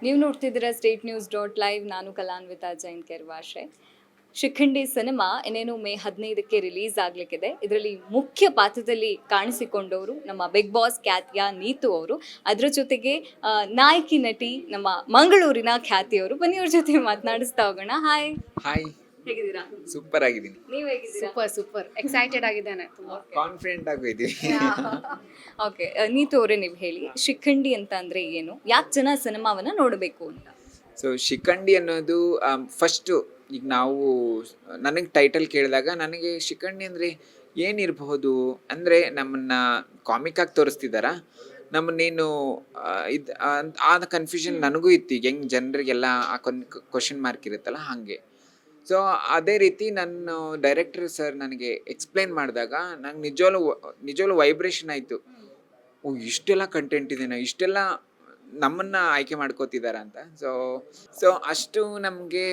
ನೀವು ನೋಡ್ತಿದ್ದೀರಾ state news dot live. ನಾನು ಕಲಾನ್ವಿತಾ ಜೈನ್ ಕೆರ್ವಾಶೆ. ಶಿಖಂಡಿ ಸಿನಿಮಾ ಇನ್ನೇನು ಮೇ 15ಕ್ಕೆ ರಿಲೀಸ್ ಆಗ್ಲಿಕ್ಕಿದೆ. ಇದರಲ್ಲಿ ಮುಖ್ಯ ಪಾತ್ರದಲ್ಲಿ ಕಾಣಿಸಿಕೊಂಡವರು ನಮ್ಮ ಬಿಗ್ ಬಾಸ್ ಖ್ಯಾತಿಯ ನೀತು ಅವರು. ಅದರ ಜೊತೆಗೆ ನಾಯಕಿ ನಟಿ ನಮ್ಮ ಮಂಗಳೂರಿನ ಖ್ಯಾತಿಯವರು. ಬನ್ನಿ ಅವ್ರ ಜೊತೆ ಮಾತನಾಡಿಸ್ತಾ ಹೋಗೋಣ. ಹಾಯ್, ಹಾಯ್, ಹೇಗಿದ್ದೀರಾ? ಸೂಪರ್ ಆಗಿದ್ದೀನಿ. ನೀವು ಹೇಗಿದ್ದೀರಾ? ಸೂಪರ್ ಎಕ್ಸೈಟೆಡ್ ಆಗಿದ್ದಾನೆ ತುಂಬಾ. ಕಾನ್ಫಿಡೆಂಟ್ ಆಗಿದ್ದೀವಿ. ಓಕೆ, ನೀತು ಅವರೇ ನೀವು ಹೇಳಿ, ಶಿಖಂಡಿ ಅಂತ ಅಂದ್ರೆ ಏನು, ಯಾಕೆ ಜನ ಸಿನಿಮಾವನ್ನ ನೋಡಬೇಕು ಅಂತ? ಸೊ ಶಿಖಂಡಿ ಅನ್ನೋದು ಫಸ್ಟು ಈಗ ನಾವು ನನಗೆ ಟೈಟಲ್ ಕೇಳಿದಾಗ ನನಗೆ ಶಿಖಂಡಿ ಅಂದರೆ ಏನಿರಬಹುದು ಅಂದರೆ ನಮ್ಮನ್ನ ಕಾಮಿಕ್ ಆಗಿ ತೋರಿಸ್ತಿದ್ದಾರಾ, ನಮ್ಮನ್ನೇನು ಇದು ಆದ ಕನ್ಫ್ಯೂಷನ್ ನನಗೂ ಇತ್ತು. ಈಗ ಹೆಂಗೆ ಜನರಿಗೆಲ್ಲ ಆ ಕ್ವಶನ್ ಮಾರ್ಕ್ ಇರುತ್ತಲ್ಲ ಹಾಗೆ. ಸೊ ಅದೇ ರೀತಿ ನನ್ನ ಡೈರೆಕ್ಟರ್ ಸರ್ ನನಗೆ ಎಕ್ಸ್ಪ್ಲೈನ್ ಮಾಡಿದಾಗ ನಂಗೆ ನಿಜವಾಗ್ಲೂ ವೈಬ್ರೇಷನ್ ಆಯಿತು. ಓ, ಇಷ್ಟೆಲ್ಲ ಕಂಟೆಂಟ್ ಇದೆನಾ, ಇಷ್ಟೆಲ್ಲ ನಮ್ಮನ್ನು ಆಯ್ಕೆ ಮಾಡ್ಕೋತಿದಾರ ಅಂತ. ಸೊ ಅಷ್ಟು ನಮಗೆ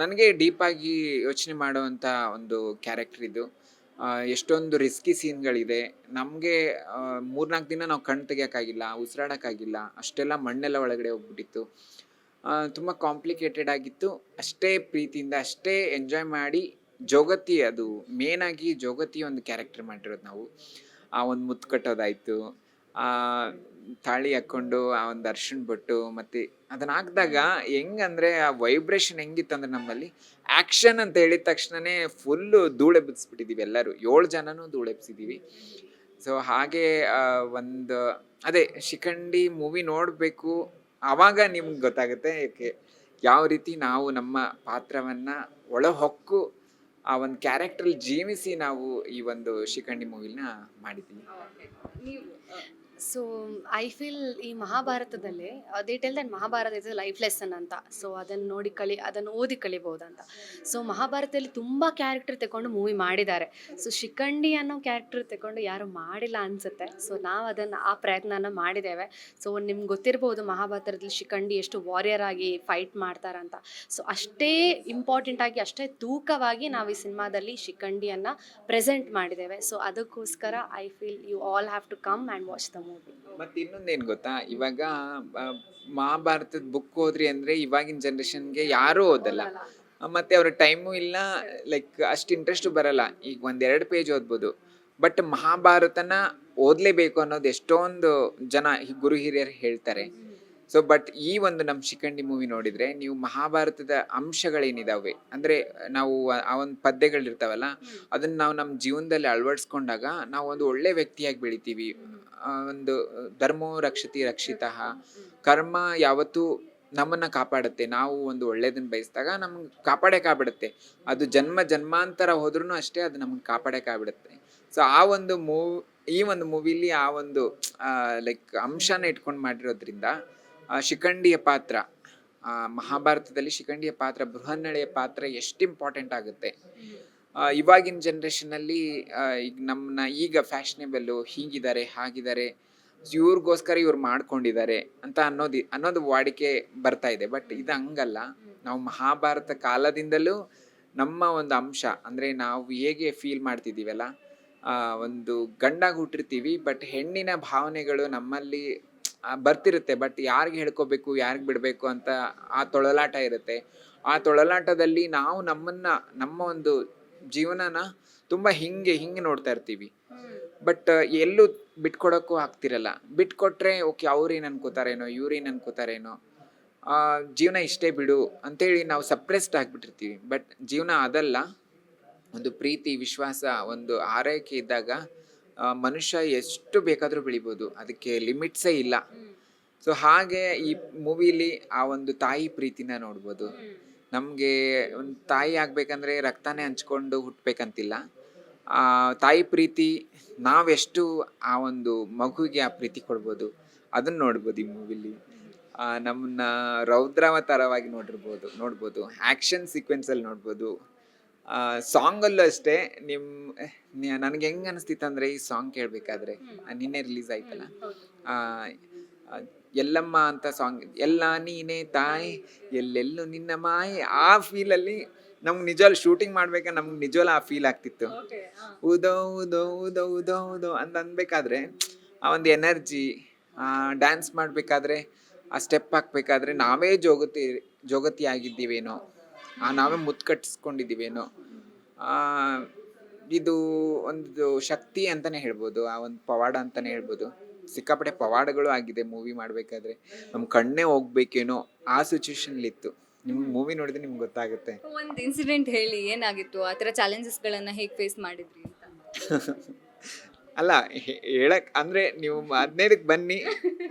ನನಗೆ ಡೀಪಾಗಿ ಯೋಚನೆ ಮಾಡುವಂಥ ಒಂದು ಕ್ಯಾರೆಕ್ಟರ್ ಇದು. ಎಷ್ಟೊಂದು ರಿಸ್ಕಿ ಸೀನ್ಗಳಿದೆ. ನಮಗೆ 3-4 ದಿನ ನಾವು ಕಣ್ಣು ತೆಗಿಯೋಕ್ಕಾಗಿಲ್ಲ, ಉಸಿರಾಡೋಕ್ಕಾಗಿಲ್ಲ, ಅಷ್ಟೆಲ್ಲ ಮಣ್ಣೆಲ್ಲ ಒಳಗಡೆ ಹೋಗ್ಬಿಟ್ಟಿತ್ತು. ತುಂಬ ಕಾಂಪ್ಲಿಕೇಟೆಡ್ ಆಗಿತ್ತು. ಅಷ್ಟೇ ಪ್ರೀತಿಯಿಂದ ಅಷ್ಟೇ ಎಂಜಾಯ್ ಮಾಡಿ ಜೋಗತಿ, ಅದು ಮೇನಾಗಿ ಜೋಗತಿ ಒಂದು ಕ್ಯಾರೆಕ್ಟರ್ ಮಾಡಿರೋದು ನಾವು. ಆ ಒಂದು ಮುತ್ತು ಕಟ್ಟೋದಾಯಿತು, ತಾಳಿ ಹಾಕ್ಕೊಂಡು ಆ ಒಂದು ಅರ್ಶಿಣ ಬೊಟ್ಟು, ಮತ್ತು ಅದನ್ನು ಹಾಕಿದಾಗ ಹೆಂಗಂದರೆ ಆ ವೈಬ್ರೇಷನ್ ಹೆಂಗಿತ್ತಂದ್ರೆ ನಮ್ಮಲ್ಲಿ ಆ್ಯಕ್ಷನ್ ಅಂತ ಹೇಳಿದ ತಕ್ಷಣವೇ ಫುಲ್ಲು ಧೂಳೆಬ್ಬಿಸ್ಬಿಟ್ಟಿದ್ದೀವಿ ಎಲ್ಲರೂ, 7 ಜನನೂ ಧೂಳೆಬ್ಸಿದ್ದೀವಿ. ಸೊ ಹಾಗೆ ಒಂದು ಅದೇ ಶಿಖಂಡಿ ಮೂವಿ ನೋಡಬೇಕು, ಆವಾಗ ನಿಮ್ಗೆ ಗೊತ್ತಾಗುತ್ತೆ ಯಾವ ರೀತಿ ನಾವು ನಮ್ಮ ಪಾತ್ರವನ್ನು ಒಳಹೊಕ್ಕು ಆ ಒಂದು ಕ್ಯಾರೆಕ್ಟ್ರಲ್ಲಿ ಜೀವಿಸಿ ನಾವು ಈ ಒಂದು ಶಿಖಂಡಿ ಮೂವಿನ ಮಾಡಿದ್ದೀವಿ. ಸೊ ಐ ಫೀಲ್ ಈ ಮಹಾಭಾರತದಲ್ಲಿ they tell that Mahabharata is life lesson ಅಂತ. ಸೊ ಅದನ್ನು ಓದಿ ಕಲಿಬಹುದಂತ. ಸೊ ಮಹಾಭಾರತದಲ್ಲಿ ತುಂಬ ಕ್ಯಾರೆಕ್ಟರ್ ತಗೊಂಡು ಮೂವಿ ಮಾಡಿದ್ದಾರೆ. ಸೊ ಶಿಖಂಡಿ ಅನ್ನೋ ಕ್ಯಾರೆಕ್ಟರ್ ತಗೊಂಡು ಯಾರು ಮಾಡಿಲ್ಲ ಅನಿಸುತ್ತೆ. ಸೊ ನಾವು ಆ ಪ್ರಯತ್ನನ ಮಾಡಿದ್ದೇವೆ. ಸೊ ನಿಮ್ಗೆ ಗೊತ್ತಿರ್ಬೋದು ಮಹಾಭಾರತದಲ್ಲಿ ಶಿಖಂಡಿ ಎಷ್ಟು ವಾರಿಯರ್ ಆಗಿ ಫೈಟ್ ಮಾಡ್ತಾರಂತ. ಸೊ ಅಷ್ಟೇ ಇಂಪಾರ್ಟೆಂಟ್ ಆಗಿ, ಅಷ್ಟೇ ತೂಕವಾಗಿ ನಾವು ಈ ಸಿನಿಮಾದಲ್ಲಿ ಶಿಖಂಡಿಯನ್ನು ಪ್ರೆಸೆಂಟ್ ಮಾಡಿದ್ದೇವೆ. ಸೊ ಅದಕ್ಕೋಸ್ಕರ I feel you all have to come and watch the movie. ಮತ್ತೆ ಇನ್ನೊಂದೇನು ಗೊತ್ತಾ, ಇವಾಗ ಮಹಾಭಾರತದ ಬುಕ್ ಓದ್ರಿ ಅಂದರೆ ಇವಾಗಿನ ಜನ್ರೇಷನ್ಗೆ ಯಾರೂ ಓದಲ್ಲ, ಮತ್ತು ಅವ್ರ ಟೈಮು ಇಲ್ಲ, ಲೈಕ್ ಅಷ್ಟು ಇಂಟ್ರೆಸ್ಟು ಬರಲ್ಲ. ಈಗ 1-2 ಪೇಜ್ ಓದ್ಬೋದು, ಬಟ್ ಮಹಾಭಾರತನ ಓದಲೇಬೇಕು ಅನ್ನೋದು ಎಷ್ಟೊಂದು ಜನ ಗುರು ಹಿರಿಯರು ಹೇಳ್ತಾರೆ. ಸೊ ಬಟ್ ಈ ಒಂದು ನಮ್ಮ ಶಿಖಂಡಿ ಮೂವಿ ನೋಡಿದರೆ ನೀವು ಮಹಾಭಾರತದ ಅಂಶಗಳೇನಿದಾವೆ ಅಂದರೆ ನಾವು ಆ ಒಂದು ಪದ್ಯಗಳಿರ್ತಾವಲ್ಲ, ಅದನ್ನು ನಾವು ನಮ್ಮ ಜೀವನದಲ್ಲಿ ಅಳವಡಿಸ್ಕೊಂಡಾಗ ನಾವು ಒಂದು ಒಳ್ಳೆ ವ್ಯಕ್ತಿಯಾಗಿ ಬೆಳಿತೀವಿ. ಒಂದು ಧರ್ಮೋ ರಕ್ಷತಿ ರಕ್ಷಿತಃ, ಕರ್ಮ ಯಾವತ್ತೂ ನಮ್ಮನ್ನು ಕಾಪಾಡುತ್ತೆ. ನಾವು ಒಂದು ಒಳ್ಳೇದನ್ನು ಬಯಸಿದಾಗ ನಮ್ಗೆ ಕಾಪಾಡೋಕ್ಕಾಗ್ಬಿಡುತ್ತೆ. ಅದು ಜನ್ಮಾಂತರ ಹೋದ್ರೂ ಅಷ್ಟೇ, ಅದು ನಮ್ಗೆ ಕಾಪಾಡೋಕ್ಕಾಗ್ಬಿಡುತ್ತೆ. ಸೊ ಈ ಒಂದು ಮೂವಿಲಿ ಆ ಒಂದು ಲೈಕ್ ಅಂಶನ ಇಟ್ಕೊಂಡು ಮಾಡಿರೋದ್ರಿಂದ ಶಿಖಂಡಿಯ ಪಾತ್ರ, ಮಹಾಭಾರತದಲ್ಲಿ ಶಿಖಂಡಿಯ ಪಾತ್ರ, ಬೃಹನ್ನಳೆಯ ಪಾತ್ರ ಎಷ್ಟು ಇಂಪಾರ್ಟೆಂಟ್ ಆಗುತ್ತೆ. ಇವಾಗಿನ ಜನ್ರೇಷನಲ್ಲಿ ಈಗ ನಮ್ಮನ್ನ ಈಗ ಫ್ಯಾಷನೇಬಲ್ಲು, ಹೀಗಿದ್ದಾರೆ ಹಾಗಿದ್ದಾರೆ, ಇವ್ರಿಗೋಸ್ಕರ ಇವ್ರು ಮಾಡ್ಕೊಂಡಿದ್ದಾರೆ ಅಂತ ಅನ್ನೋದು ವಾಡಿಕೆ ಬರ್ತಾ ಇದೆ. ಬಟ್ ಇದು ಹಂಗಲ್ಲ. ನಾವು ಮಹಾಭಾರತ ಕಾಲದಿಂದಲೂ ನಮ್ಮ ಒಂದು ಅಂಶ ಅಂದರೆ ನಾವು ಹೇಗೆ ಫೀಲ್ ಮಾಡ್ತಿದ್ದೀವಲ್ಲ, ಒಂದು ಗಂಡಾಗಿ ಹುಟ್ಟಿರ್ತೀವಿ, ಬಟ್ ಹೆಣ್ಣಿನ ಭಾವನೆಗಳು ನಮ್ಮಲ್ಲಿ ಬರ್ತಿರುತ್ತೆ. ಬಟ್ ಯಾರಿಗೆ ಹೇಳ್ಕೋಬೇಕು, ಯಾರಿಗೆ ಬಿಡಬೇಕು ಅಂತ ಆ ತೊಳಲಾಟ ಇರುತ್ತೆ. ಆ ತೊಳಲಾಟದಲ್ಲಿ ನಾವು ನಮ್ಮ ಒಂದು ಜೀವನನ ತುಂಬ ಹಿಂಗೆ ನೋಡ್ತಾ ಇರ್ತೀವಿ. ಬಟ್ ಎಲ್ಲೂ ಬಿಟ್ಕೊಡೋಕ್ಕೂ ಆಗ್ತಿರಲ್ಲ. ಬಿಟ್ಕೊಟ್ರೆ ಓಕೆ, ಅವ್ರೇನು ಅನ್ಕೋತಾರೇನೋ, ಇವ್ರೇನು ಅನ್ಕೋತಾರೇನೋ, ಜೀವನ ಇಷ್ಟೇ ಬಿಡು ಅಂತೇಳಿ ನಾವು ಸಪ್ರೆಸ್ಡ್ ಆಗಿಬಿಟ್ಟಿರ್ತೀವಿ. ಬಟ್ ಜೀವನ ಅದಲ್ಲ. ಒಂದು ಪ್ರೀತಿ, ವಿಶ್ವಾಸ, ಒಂದು ಆರೈಕೆ ಇದ್ದಾಗ ಮನುಷ್ಯ ಎಷ್ಟು ಬೇಕಾದರೂ ಬೆಳಿಬೋದು, ಅದಕ್ಕೆ ಲಿಮಿಟ್ಸೇ ಇಲ್ಲ. ಸೊ ಹಾಗೆ ಈ ಮೂವಿಲಿ ಆ ಒಂದು ತಾಯಿ ಪ್ರೀತಿನ ನೋಡ್ಬೋದು. ನಮಗೆ ಒಂದು ತಾಯಿ ಆಗಬೇಕಂದ್ರೆ ರಕ್ತನೇ ಹಂಚ್ಕೊಂಡು ಹುಟ್ಟಬೇಕಂತಿಲ್ಲ. ಆ ತಾಯಿ ಪ್ರೀತಿ ನಾವೆಷ್ಟು ಆ ಒಂದು ಮಗುವಿಗೆ ಆ ಪ್ರೀತಿ ಕೊಡ್ಬೋದು, ಅದನ್ನು ನೋಡ್ಬೋದು ಈ ಮೂವಿಲಿ. ನಮ್ಮನ್ನ ರೌದ್ರಾವತಾರವಾಗಿ ನೋಡ್ಬೋದು, ಆ್ಯಕ್ಷನ್ ಸೀಕ್ವೆನ್ಸಲ್ಲಿ ನೋಡ್ಬೋದು. ಸಾಂಗಲ್ಲೂ ಅಷ್ಟೇ. ನನಗೆ ಹೆಂಗೆ ಅನಿಸ್ತಿತ್ತು ಅಂದರೆ, ಈ ಸಾಂಗ್ ಕೇಳಬೇಕಾದ್ರೆ ನಿನ್ನೆ ರಿಲೀಸ್ ಆಯ್ತಲ್ಲ, ಎಲ್ಲಮ್ಮ ಅಂತ ಸಾಂಗ್, ಎಲ್ಲ ನೀನೇ ತಾಯಿ ಎಲ್ಲೆಲ್ಲೂ ನಿನ್ನ ಮಾಯೆ, ಆ ಫೀಲಲ್ಲಿ ನಮ್ಗೆ ನಿಜವಾಗ್ಲೂ ಶೂಟಿಂಗ್ ಮಾಡ್ಬೇಕಾದ್ರೆ ನಮ್ಗೆ ನಿಜವಾಗ್ಲೂ ಆ ಫೀಲ್ ಆಗ್ತಿತ್ತು. ಉದೋ ಉದೋ ಉದೋ ಉದೋ ಉದೋ ಅಂತ ಅನ್ಬೇಕಾದ್ರೆ ಆ ಒಂದು ಎನರ್ಜಿ, ಡ್ಯಾನ್ಸ್ ಮಾಡಬೇಕಾದ್ರೆ ಆ ಸ್ಟೆಪ್ ಹಾಕ್ಬೇಕಾದ್ರೆ ನಾವೇ ಜೋಗತಿ ಆಗಿದ್ದೀವೇನೋ, ನಾವೇ ಮುತ್ತು ಕಟ್ಟಿಸ್ಕೊಂಡಿದ್ದೀವೇನೋ, ಇದು ಒಂದು ಶಕ್ತಿ ಅಂತಲೇ ಹೇಳ್ಬೋದು, ಆ ಒಂದು ಪವಾಡ ಅಂತಲೇ ಹೇಳ್ಬೋದು. ಸಿಕ್ಕಾಪಟ್ಟೆ ಪವಾಡಗಳು ಆಗಿದೆ ಮೂವಿ ಮಾಡಬೇಕಾದ್ರೆ, ನಮ್ಮ ಕಣ್ಣೇ ಹೋಗ್ಬೇಕೇನೋ ಆ ಸಿಚುವೇಶನ್ಲಿತ್ತು. ನಿಮ್ಗೆ ಮೂವಿ ನೋಡಿದ್ರೆ ನಿಮ್ಗೆ ಗೊತ್ತಾಗುತ್ತೆ. ಒಂದು ಇನ್ಸಿಡೆಂಟ್ ಹೇಳಿ, ಏನಾಗಿತ್ತು ಆ ಥರ ಚಾಲೆಂಜಸ್ಗಳನ್ನು ಹೇಗೆ ಫೇಸ್ ಮಾಡಿದ್ರಿ ಅಂತ? ಅಲ್ಲ ಹೇಳಕ್ ಅಂದರೆ ನೀವು 15ಕ್ಕೆ ಬನ್ನಿ,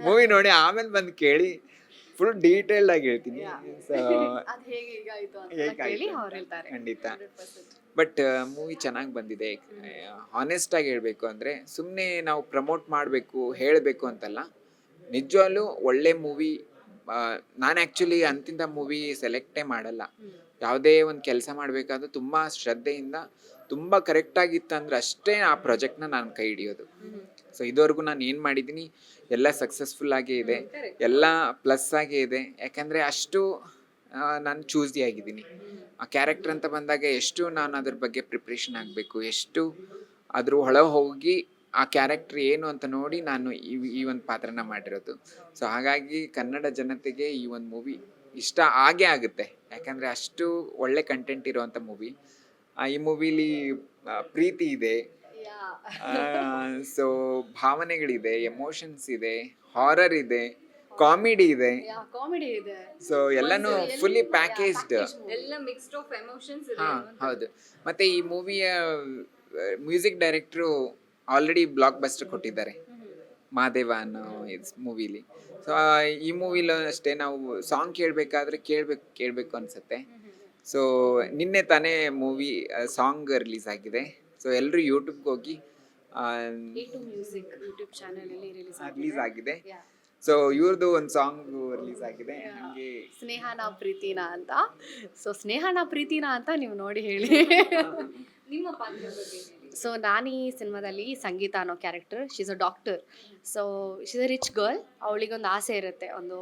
ಮೂವಿ ನೋಡಿ ಆಮೇಲೆ ಬಂದು ಕೇಳಿ, ಫುಲ್ ಡೀಟೇಲ್ಡ್ ಆಗಿ ಹೇಳ್ತೀನಿ. ಸೊ ಅದು ಹೇಗೆ ಹೀಗಾಯ್ತು ಅಂತ ಕೇಳಿ ಅವ್ರು ಹೇಳ್ತಾರೆ. ಖಂಡಿತ. ಬಟ್ ಮೂವಿ ಚೆನ್ನಾಗಿ ಬಂದಿದೆ. ಹಾನೆಸ್ಟ್ ಆಗಿ ಹೇಳಬೇಕು ಅಂದರೆ, ಸುಮ್ಮನೆ ನಾವು ಪ್ರಮೋಟ್ ಮಾಡಬೇಕು ಹೇಳಬೇಕು ಅಂತಲ್ಲ, ನಿಜವಾಗ್ಲೂ ಒಳ್ಳೆ ಮೂವಿ. ನಾನು ಆ್ಯಕ್ಚುಲಿ ಅಂತಿಂಥ ಮೂವಿ ಸೆಲೆಕ್ಟೇ ಮಾಡಲ್ಲ. ಯಾವುದೇ ಒಂದು ಕೆಲಸ ಮಾಡಬೇಕಾದ್ರೂ ತುಂಬ ಶ್ರದ್ಧೆಯಿಂದ, ತುಂಬ ಕರೆಕ್ಟಾಗಿತ್ತು ಅಂದರೆ ಅಷ್ಟೇ ಆ ಪ್ರಾಜೆಕ್ಟ್ನ ನಾನು ಕೈ ಹಿಡಿಯೋದು. ಸೊ ಇದುವರೆಗೂ ನಾನು ಏನು ಮಾಡಿದ್ದೀನಿ ಎಲ್ಲ ಸಕ್ಸಸ್ಫುಲ್ ಆಗೇ ಇದೆ, ಎಲ್ಲ ಪ್ಲಸ್ ಆಗೇ ಇದೆ. ಯಾಕಂದರೆ ಅಷ್ಟು ನಾನು ಚೂಸ್ಡಿ ಆಗಿದ್ದೀನಿ. ಆ ಕ್ಯಾರೆಕ್ಟರ್ ಅಂತ ಬಂದಾಗ ಎಷ್ಟು ನಾನು ಅದ್ರ ಬಗ್ಗೆ ಪ್ರಿಪ್ರೇಷನ್ ಆಗಬೇಕು, ಎಷ್ಟು ಅದ್ರ ಒಳ ಹೋಗಿ ಆ ಕ್ಯಾರೆಕ್ಟರ್ ಏನು ಅಂತ ನೋಡಿ ನಾನು ಈ ಒಂದು ಪಾತ್ರನ ಮಾಡಿರೋದು. ಸೊ ಹಾಗಾಗಿ ಕನ್ನಡ ಜನತೆಗೆ ಈ ಒಂದು ಮೂವಿ ಇಷ್ಟ ಆಗೇ ಆಗುತ್ತೆ, ಯಾಕಂದರೆ ಅಷ್ಟು ಒಳ್ಳೆ ಕಂಟೆಂಟ್ ಇರೋವಂಥ ಮೂವಿ. ಈ ಮೂವಿಲಿ ಪ್ರೀತಿ ಇದೆ, ಸೊ ಭಾವನೆಗಳಿದೆ, ಎಮೋಷನ್ಸ್ ಇದೆ, ಹಾರರ್ ಇದೆ, ಕಾಮಿಡಿ ಇದೆ. ಕಾಮಿಡಿ ಇದೆ. ಸೊ ಎಲ್ಲನೂ ಫುಲ್ಲಿ ಪ್ಯಾಕೇಜ್ಡ್. ಎಲ್ಲ ಮಿಕ್ಸ್ಡ್ ಆಫ್ ಎಮೋಷನ್ಸ್ ಇದೆ. ಹಾಂ ಹೌದು. ಮತ್ತು ಈ ಮೂವಿಯ music director already blockbuster ಕೊಟ್ಟಿದ್ದಾರೆ, ಮಾದೇವ ಅನ್ನೋ ಮೂವಿಲಿ. ಸೊ ಈ ಮೂವಿಲೂ ಅಷ್ಟೇ, ನಾವು ಸಾಂಗ್ ಕೇಳಬೇಕಾದ್ರೆ ಕೇಳಬೇಕು ಅನಿಸುತ್ತೆ. ಸೊ ನಿನ್ನೆ ತಾನೇ ಮೂವಿ ಸಾಂಗ್ ರಿಲೀಸ್ ಆಗಿದೆ. ಸೊ ಎಲ್ಲರೂ ಯೂಟ್ಯೂಬ್ಗೆ ಹೋಗಿ A2 ಮ್ಯೂಸಿಕ್ ಯೂಟ್ಯೂಬ್ ಚಾನಲಲ್ಲಿ ರಿಲೀಸ್ ಆಗಿದೆ. ಸೊ ಇವ್ರದ್ದು ಒಂದು ಸಾಂಗ್ ರಿಲೀಸ್ ಆಗಿದೆ, ಹಾಗೆ ಸ್ನೇಹನ ಪ್ರೀತಿನ ಅಂತ. ಸೊ ಸ್ನೇಹನ ಪ್ರೀತಿನ ಅಂತ ನೀವು ನೋಡಿ ಹೇಳಿ. ನಿಮ್ಮ ಪಾತ್ರದ ಬಗ್ಗೆ ಹೇಳಿ. ಸೊ ನಾನು ಈ ಸಿನಿಮಾದಲ್ಲಿ ಸಂಗೀತ ಅನ್ನೋ character, she's a doctor. So she's a rich girl. ಅವಳಿಗೊಂದು ಆಸೆ ಇರುತ್ತೆ, ಒಂದು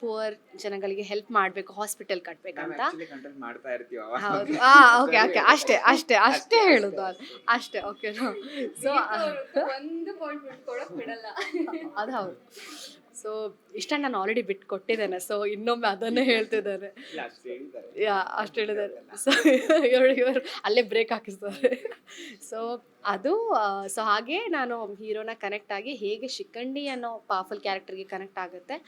ಪುವರ್ ಜನಗಳಿಗೆ ಹೆಲ್ಪ್ ಮಾಡಬೇಕು, ಹಾಸ್ಪಿಟಲ್ ಕಟ್ಟಬೇಕಂತ. ಕಂಟ್ರೋಲ್ ಮಾಡ್ತಾ ಇರ್ತೀವಿ. ಹೌದು. ಓಕೆ ಓಕೆ ಅಷ್ಟೇ ಹೇಳೋದು ಅದು ಅಷ್ಟೇ. ಓಕೆ. ಸೊ ಒಂದು ಪಾಯಿಂಟ್ ಬಿಟ್ಕೊಡಕ್ ಬಿಡಲ್ಲ. ಅದು ಹೌದು. ಸೊ ಇಷ್ಟ ನಾನು ಆಲ್ರೆಡಿ ಬಿಟ್ಟು ಕೊಟ್ಟಿದ್ದೇನೆ, ಸೊ ಇನ್ನೊಮ್ಮೆ ಅದನ್ನೇ ಹೇಳ್ತಿದ್ದಾರೆ. ಅಷ್ಟು ಹೇಳಿದ್ದಾರೆ. ಸೊ ಇವರು ಅಲ್ಲೇ ಬ್ರೇಕ್ ಹಾಕಿಸ್ತಾರೆ. ಸೊ ಅದು ಸೊ ಹಾಗೆ ನಾನು ಹೀರೋನ ಕನೆಕ್ಟ್ ಆಗಿ ಹೇಗೆ ಶಿಖಂಡಿ ಅನ್ನೋ ಪವರ್ಫುಲ್ ಕ್ಯಾರೆಕ್ಟರ್ಗೆ ಕನೆಕ್ಟ್ ಆಗುತ್ತೆ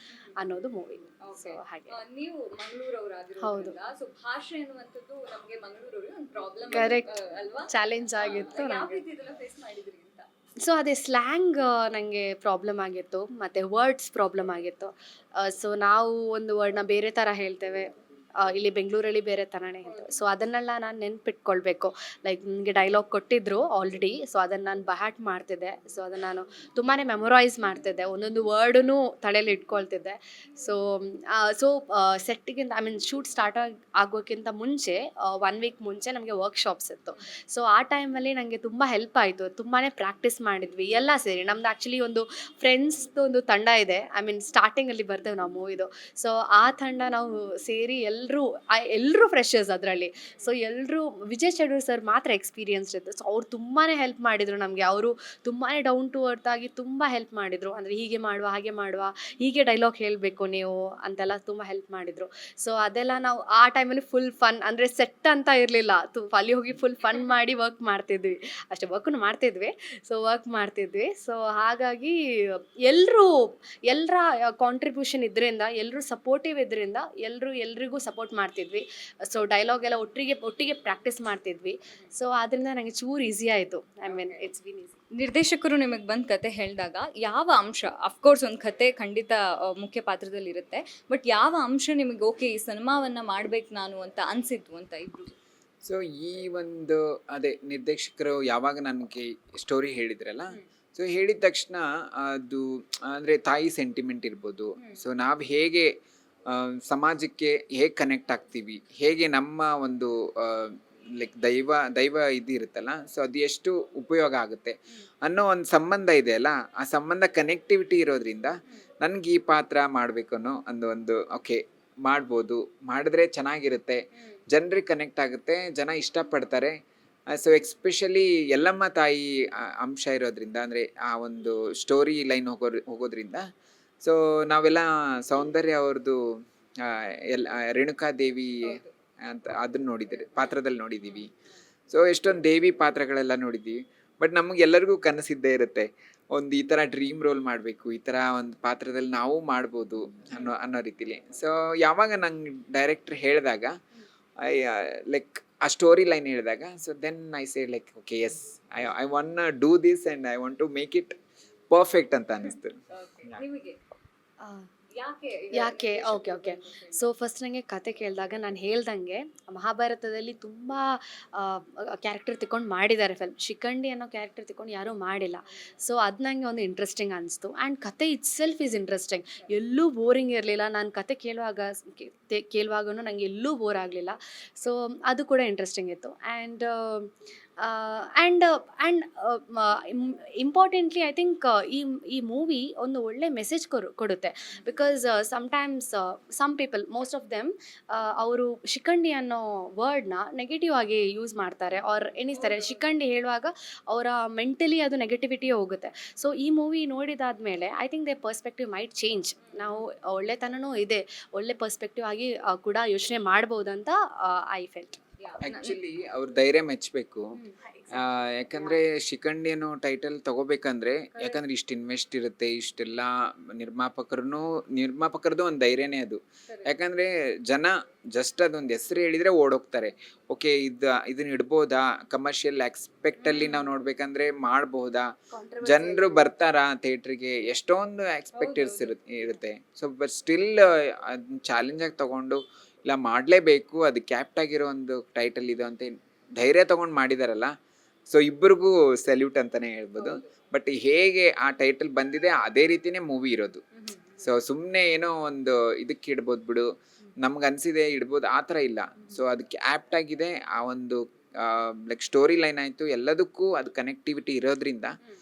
ಅನ್ನೋದು ಮೂವಿ. ಸೊ ಹಾಗೆ ನೀವು ಮಂಗಳೂರವರಾಗಿರೋದ್ರಿಂದ ಸೊ ಭಾಷೆ ಅನ್ನುವಂಥದ್ದು ನಮಗೆ ಮಂಗಳೂರವರಿಗೆ ಒಂದು ಪ್ರಾಬ್ಲಮ್ ಕರೆಕ್ಟ್ ಅಲ್ವಾ? ಚಾಲೆಂಜ್ ಆಗಿತ್ತು ಯಾವ ನನಗೆ. ರೀತಿ ಇದನ್ನ ಫೇಸ್ ಮಾಡಿದ್ರಿ ಅಂತ? ಸೊ ಅದೇ ಸ್ಲ್ಯಾಂಗ್ ನನಗೆ ಪ್ರಾಬ್ಲಮ್ ಆಗಿತ್ತು, ಮತ್ತು ವರ್ಡ್ಸ್ ಪ್ರಾಬ್ಲಮ್ ಆಗಿತ್ತು. ಸೊ ನಾವು ಒಂದು ವರ್ಡ್ನ ಬೇರೆ ಥರ ಹೇಳ್ತೇವೆ, ಇಲ್ಲಿ ಬೆಂಗಳೂರಲ್ಲಿ ಬೇರೆ ಥರನೇ ಹೇಳ್ತೇವೆ. ಸೊ ಅದನ್ನೆಲ್ಲ ನಾನು ನೆನ್ಪಿಟ್ಕೊಳ್ಬೇಕು. ಲೈಕ್ ನನಗೆ ಡೈಲಾಗ್ ಕೊಟ್ಟಿದ್ರು ಆಲ್ರೆಡಿ, ಸೊ ಅದನ್ನು ನಾನು ಬಹಾಟ್ ಮಾಡ್ತಿದ್ದೆ. ಸೊ ಅದನ್ನು ನಾನು ತುಂಬಾ ಮೆಮೊರೈಸ್ ಮಾಡ್ತಿದ್ದೆ, ಒಂದೊಂದು ವರ್ಡೂ ತಲೆಯಲ್ಲಿ ಇಟ್ಕೊಳ್ತಿದ್ದೆ. ಸೊ ಸೆಟ್ಟಿಗಿಂತ ಶೂಟ್ ಸ್ಟಾರ್ಟ್ ಆಗೋಕ್ಕಿಂತ ಮುಂಚೆ 1 ವೀಕ್ ಮುಂಚೆ ನಮಗೆ ವರ್ಕ್ಶಾಪ್ಸ್ ಇತ್ತು. ಸೊ ಆ ಟೈಮಲ್ಲಿ ನನಗೆ ತುಂಬ ಹೆಲ್ಪ್ ಆಯಿತು. ತುಂಬಾ ಪ್ರಾಕ್ಟೀಸ್ ಮಾಡಿದ್ವಿ ಎಲ್ಲ ಸೇರಿ. ನಮ್ದು ಆ್ಯಕ್ಚುಲಿ ಒಂದು ಫ್ರೆಂಡ್ಸ್ದು ಒಂದು ತಂಡ ಇದೆ, ಸ್ಟಾರ್ಟಿಂಗಲ್ಲಿ ಬರ್ತೇವೆ ನಾವು ಮೂವಿದು. ಸೊ ಆ ತಂಡ ನಾವು ಸೇರಿ ಎಲ್ಲರೂ ಫ್ರೆಶರ್ಸ್ ಅದರಲ್ಲಿ. ಸೊ ಎಲ್ಲರೂ, ವಿಜಯ್ ಚಡೂರ್ ಸರ್ ಮಾತ್ರ ಎಕ್ಸ್ಪೀರಿಯನ್ಸ್ಡ್ ಇತ್ತು. ಸೊ ಅವ್ರು ತುಂಬಾ ಹೆಲ್ಪ್ ಮಾಡಿದರು ನಮಗೆ. ಅವರು ತುಂಬಾ ಡೌನ್ ಟು ಅರ್ತ್ ಆಗಿ ತುಂಬ ಹೆಲ್ಪ್ ಮಾಡಿದರು. ಅಂದರೆ ಹೀಗೆ ಮಾಡುವ, ಹಾಗೆ ಮಾಡುವ, ಹೀಗೆ ಡೈಲಾಗ್ ಹೇಳಬೇಕು ನೀವು ಅಂತೆಲ್ಲ ತುಂಬ ಹೆಲ್ಪ್ ಮಾಡಿದರು. ಸೊ ಅದೆಲ್ಲ ನಾವು ಆ ಟೈಮಲ್ಲಿ ಫುಲ್ ಫನ್, ಅಂದರೆ ಸೆಟ್ ಅಂತ ಇರಲಿಲ್ಲ, ಅಲ್ಲಿ ಹೋಗಿ ಫುಲ್ ಫನ್ ಮಾಡಿ ವರ್ಕ್ ಮಾಡ್ತಿದ್ವಿ ಅಷ್ಟೇ. ವರ್ಕನ್ನು ಮಾಡ್ತಿದ್ವಿ, ಸೊ ವರ್ಕ್ ಮಾಡ್ತಿದ್ವಿ. ಸೊ ಹಾಗಾಗಿ ಎಲ್ಲರ ಕಾಂಟ್ರಿಬ್ಯೂಷನ್ ಇದರಿಂದ, ಎಲ್ಲರೂ ಸಪೋರ್ಟಿವ್ ಇದರಿಂದ ಎಲ್ರಿಗೂ ಸಪೋರ್ಟ್ ಮಾಡ್ತಿದ್ವಿ. ಸೊ ಡೈಲಾಗ್ ಎಲ್ಲ ಒಟ್ಟಿಗೆ ಪ್ರಾಕ್ಟೀಸ್ ಮಾಡ್ತಿದ್ವಿ. ಸೊ ಅದರಿಂದ ನನಗೆ ಚೂರು ಈಸಿ ಆಯಿತು. It's been easy. ನಿರ್ದೇಶಕರು ನಿಮಗೆ ಬಂದು ಕತೆ ಹೇಳಿದಾಗ ಯಾವ ಅಂಶ, ಅಫ್ಕೋರ್ಸ್ ಒಂದು ಕತೆ ಖಂಡಿತ ಮುಖ್ಯ ಪಾತ್ರದಲ್ಲಿ ಇರುತ್ತೆ, ಬಟ್ ಯಾವ ಅಂಶ ನಿಮಗೆ ಓಕೆ ಈ ಸಿನಿಮಾವನ್ನ ಮಾಡ್ಬೇಕು ನಾನು ಅಂತ ಅನ್ಸಿತ್ತು ಅಂತ ಇಬ್ರು? ಸೊ ಈ ಒಂದು ಅದೇ ನಿರ್ದೇಶಕರು ಯಾವಾಗ ನನಗೆ ಸ್ಟೋರಿ ಹೇಳಿದ್ರಲ್ಲ, ಸೊ ಹೇಳಿದ ತಕ್ಷಣ ಅದು ಅಂದರೆ ತಾಯಿ ಸೆಂಟಿಮೆಂಟ್ ಇರ್ಬೋದು. ಸೊ ನಾವು ಹೇಗೆ ಸಮಾಜಕ್ಕೆ ಹೇಗೆ ಕನೆಕ್ಟ್ ಆಗ್ತೀವಿ, ಹೇಗೆ ನಮ್ಮ ಒಂದು ಲೈಕ್ ದೈವ ಇದು ಇರುತ್ತಲ್ಲ, ಸೊ ಅದು ಎಷ್ಟು ಉಪಯೋಗ ಆಗುತ್ತೆ ಅನ್ನೋ ಒಂದು ಸಂಬಂಧ ಇದೆಯಲ್ಲ, ಆ ಸಂಬಂಧ ಕನೆಕ್ಟಿವಿಟಿ ಇರೋದ್ರಿಂದ ನನಗೆ ಈ ಪಾತ್ರ ಮಾಡಬೇಕು ಅನ್ನೋ ಒಂದು ಓಕೆ ಮಾಡ್ಬೋದು, ಮಾಡಿದ್ರೆ ಚೆನ್ನಾಗಿರುತ್ತೆ, ಜನರಿಗೆ ಕನೆಕ್ಟ್ ಆಗುತ್ತೆ, ಜನ ಇಷ್ಟಪಡ್ತಾರೆ. ಸೊ ಎಕ್ಸ್ಪೆಷಲಿ ಯಲ್ಲಮ್ಮ ತಾಯಿ ಅಂಶ ಇರೋದ್ರಿಂದ, ಅಂದರೆ ಆ ಒಂದು ಸ್ಟೋರಿ ಲೈನ್ ಹೋಗೋದ್ರಿಂದ ಸೊ ನಾವೆಲ್ಲ ಸೌಂದರ್ಯ ಅವ್ರದ್ದು ಎಲ್ಲ ರೇಣುಕಾದೇವಿ ಅಂತ ಅದನ್ನ ನೋಡಿದ್ದೀರಿ, ಪಾತ್ರದಲ್ಲಿ ನೋಡಿದ್ದೀವಿ. ಸೊ ಎಷ್ಟೊಂದು ದೇವಿ ಪಾತ್ರಗಳೆಲ್ಲ ನೋಡಿದ್ದೀವಿ. ಬಟ್ ನಮಗೆಲ್ಲರಿಗೂ ಕನಸಿದ್ದೇ ಇರುತ್ತೆ, ಒಂದು ಈ ಥರ ಡ್ರೀಮ್ ರೋಲ್ ಮಾಡಬೇಕು, ಈ ಥರ ಒಂದು ಪಾತ್ರದಲ್ಲಿ ನಾವು ಮಾಡ್ಬೋದು ಅನ್ನೋ ರೀತಿಲಿ. ಸೊ ಯಾವಾಗ ನಂಗೆ ಡೈರೆಕ್ಟ್ರ್ ಹೇಳಿದಾಗ, ಐ ಲೈಕ್ ಆ ಸ್ಟೋರಿ ಲೈನ್ ಹೇಳಿದಾಗ, so then I say like okay yes, I want do this and I want to make it perfect ಅಂತ ಅನ್ನಿಸ್ತು. ನಿಮಗೆ ಯಾಕೆ ಯಾಕೆ ಓಕೆ ಸೊ ಫಸ್ಟ್ ನನಗೆ ಕತೆ ಕೇಳಿದಾಗ ನಾನು ಹೇಳ್ದಂಗೆ ಮಹಾಭಾರತದಲ್ಲಿ ತುಂಬ ಕ್ಯಾರೆಕ್ಟರ್ ತಗೊಂಡು ಮಾಡಿದ್ದಾರೆ ಫಿಲ್ಮ್. ಶಿಖಂಡಿ ಅನ್ನೋ ಕ್ಯಾರೆಕ್ಟರ್ ತಗೊಂಡು ಯಾರೂ ಮಾಡಿಲ್ಲ. ಸೊ ಅದು ನನಗೆ ಒಂದು ಇಂಟ್ರೆಸ್ಟಿಂಗ್ ಅನಿಸ್ತು. ಆ್ಯಂಡ್ ಕತೆ ಇಟ್ ಸೆಲ್ಫ್ ಈಸ್ ಇಂಟ್ರೆಸ್ಟಿಂಗ್. ಎಲ್ಲೂ ಬೋರಿಂಗ್ ಇರಲಿಲ್ಲ. ನಾನು ಕತೆ ಕೇಳುವಾಗೂ ನನಗೆ ಎಲ್ಲೂ ಬೋರ್ ಆಗಲಿಲ್ಲ. ಸೊ ಅದು ಕೂಡ ಇಂಟ್ರೆಸ್ಟಿಂಗ್ ಇತ್ತು. ಆ್ಯಂಡ್ ಇಂಪಾರ್ಟೆಂಟ್ಲಿ ಐ ಥಿಂಕ್ ಈ ಮೂವಿ ಒಂದು ಒಳ್ಳೆ ಮೆಸೇಜ್ ಕೊಡುತ್ತೆ. Because sometimes some people, most of them, ಅವರು ಶಿಖಂಡಿ ಅನ್ನೋ ವರ್ಡ್ನ ನೆಗೆಟಿವ್ ಆಗಿ ಯೂಸ್ ಮಾಡ್ತಾರೆ ಆರ್ ಎಣಿಸ್ತಾರೆ. ಶಿಖಂಡಿ ಹೇಳುವಾಗ ಅವರ ಮೆಂಟಲಿ ಅದು ನೆಗೆಟಿವಿಟಿ ಹೋಗುತ್ತೆ. ಸೊ ಈ ಮೂವಿ ನೋಡಿದಾದ್ಮೇಲೆ I think they perspective might change. ನಾವು ಒಳ್ಳೆತನನೂ ಇದೆ, ಒಳ್ಳೆ ಪರ್ಸ್ಪೆಕ್ಟಿವ್ ಆಗಿ ಕೂಡ ಯೋಚನೆ ಮಾಡ್ಬೋದಂತ ಐ ಫೆಲ್ಟ್. ಆ್ಯಕ್ಚುಲಿ ಅವ್ರ ಧೈರ್ಯ ಮೆಚ್ಚಬೇಕು. ಯಾಕಂದರೆ ಶಿಖಂಡಿ ಅನ್ನೋ ಟೈಟಲ್ ತಗೋಬೇಕಂದ್ರೆ, ಯಾಕಂದ್ರೆ ಇಷ್ಟು ಇನ್ವೆಸ್ಟ್ ಇರುತ್ತೆ, ಇಷ್ಟೆಲ್ಲ ನಿರ್ಮಾಪಕರದ್ದು ಒಂದು ಧೈರ್ಯನೇ ಅದು. ಯಾಕಂದರೆ ಜನ ಜಸ್ಟ್ ಅದೊಂದು ಹೆಸರು ಹೇಳಿದರೆ ಓಡೋಗ್ತಾರೆ. ಓಕೆ ಇದನ್ನ ಇಡ್ಬೋದಾ, ಕಮರ್ಷಿಯಲ್ ಆಸ್ಪೆಕ್ಟಲ್ಲಿ ನಾವು ನೋಡ್ಬೇಕಂದ್ರೆ ಮಾಡ್ಬೋದಾ, ಜನರು ಬರ್ತಾರಾ ಥಿಯೇಟ್ರಿಗೆ, ಎಷ್ಟೊಂದು ಎಕ್ಸ್ಪೆಕ್ಟೇಷನ್ಸ್ ಇರುತ್ತೆ. ಸೊ ಬಟ್ ಸ್ಟಿಲ್ ಅದನ್ನ ಚಾಲೆಂಜಾಗಿ ತೊಗೊಂಡು ಇಲ್ಲ ಮಾಡಲೇಬೇಕು, ಅದು ಕ್ಯಾಪ್ಟ್ ಆಗಿರೋ ಒಂದು ಟೈಟಲ್ ಇದು ಅಂತ ಧೈರ್ಯ ತೊಗೊಂಡು ಮಾಡಿದಾರಲ್ಲ. ಸೊ ಇಬ್ಬರಿಗೂ ಸಲ್ಯೂಟ್ ಅಂತಲೇ ಹೇಳ್ಬೋದು. ಬಟ್ ಹೇಗೆ ಆ ಟೈಟಲ್ ಬಂದಿದೆ ಅದೇ ರೀತಿನೇ ಮೂವಿ ಇರೋದು. ಸೊ ಸುಮ್ಮನೆ ಏನೋ ಒಂದು ಇದಕ್ಕೆ ಇಡ್ಬೋದು ಬಿಡು, ನಮ್ಗೆ ಅನಿಸಿದೆ ಇಡ್ಬೋದು, ಆ ಥರ ಇಲ್ಲ. ಸೊ ಅದಕ್ಕೆ ಆ್ಯಪ್ಟ್ ಆಗಿದೆ. ಆ ಒಂದು ಲೈಕ್ ಸ್ಟೋರಿ ಲೈನ್ ಆಯಿತು, ಎಲ್ಲದಕ್ಕೂ ಅದು ಕನೆಕ್ಟಿವಿಟಿ ಇರೋದ್ರಿಂದ